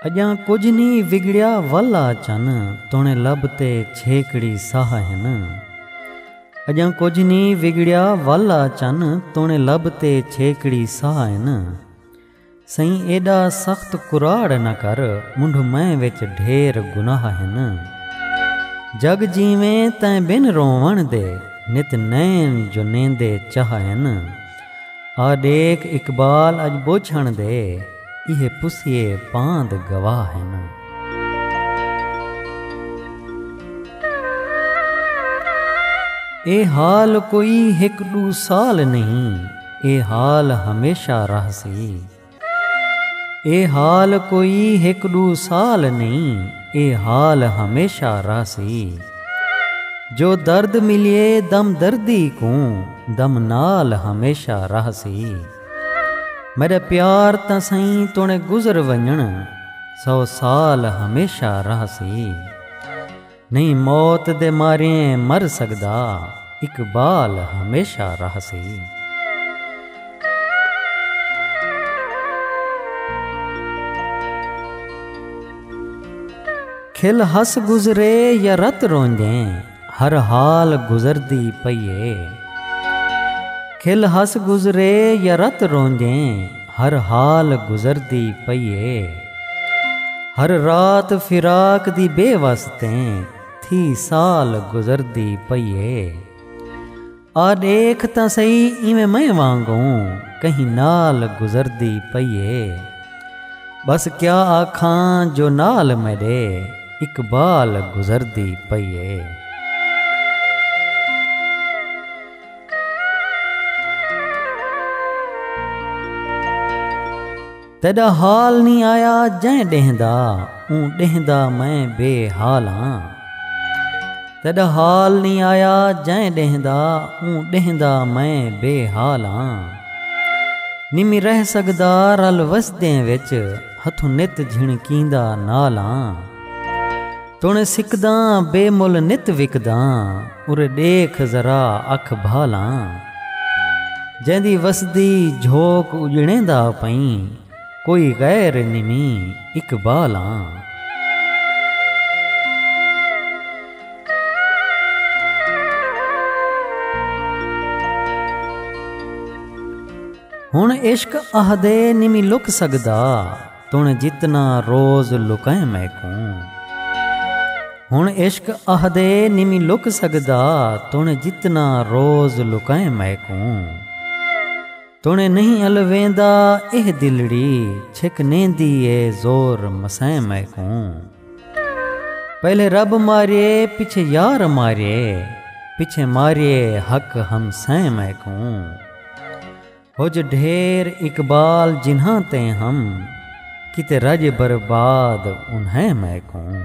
अजां कुछ नी विगड़िया वल्ला चन तोणे लब ते छेकड़ी साह हिन। अजां कुछ नी विगड़िया वल्ला चन तोणे लब ते छेकड़ी साह हिन। सई एडा सख्त कुराड़ न कर मुंढ मैं विच ढेर गुनाह हिन। जग जीवें तैं बिन रोवण दे नित नैन जो नेंदे चाह हिन। आ देख इकबाल अज बोछण दे इहे पुसिए पांद गवाह हिन। ए हाल कोई हिक दू साल नहीं, ए हाल हमेशा रहसी। ए हाल कोई हिक दू साल नहीं, ए हाल हमेशा रहसी। जो दर्द मिलिए दम दर्दी को दम नाल हमेशा रहसी। मेरे प्यार त सही तोणे गुजर वञण 100 साल हमेशा रहसी। नहीं मौत दे मारे मर सकदा इकबाल हमेशा रहसी। खिल हस गुजरे या रत रोंदे हर हाल गुजरदी पईए। खिल हस गुजरे या रत रोंदे हर हाल गुजरदी पईए। हर रात फिराक दी बेवस्ते थी साल गुजरदी पईए। आ देख तां सही इवें मैं वांगूं कहीं नाल गुजरदी पईए। बस क्या आखां जो नाल मेरे इकबाल गुजरदी पईए। तेरा हाल नहीं आया जै डेहदा ऊं डेहदा मैं बेहालां। तेरा हाल नहीं आया जै डेहदा ऊं डेहदा मैं बेहालां। निमी रह सकदा रल वसदे विच हथों नित झिणकींदा नालां। तुण सिकदा बेमुल नित विकदा उरे देख जरा अख भालां। जैंदी वसदी झोक उजड़ेंदा पई कोई गैर निमी इकबालां। हुण इश्क आहदे निमी लुक सकदा तुण जितना रोज लुकाए मैकूं। हुण इश्क आहदे निमी लुक सकदा तुण जितना रोज लुकाए मैकूं। तुणे नहीं अलवेंदा एह दिलड़ी छिक नेंदी ए जोर मसैं मैकूं। पहले रब मारे पीछे यार मारे पीछे मारे हक हम सैं मैकूं। होज ढेर इकबाल जिन्हां ते हम किते रज बर्बाद उन्हें मैकूं।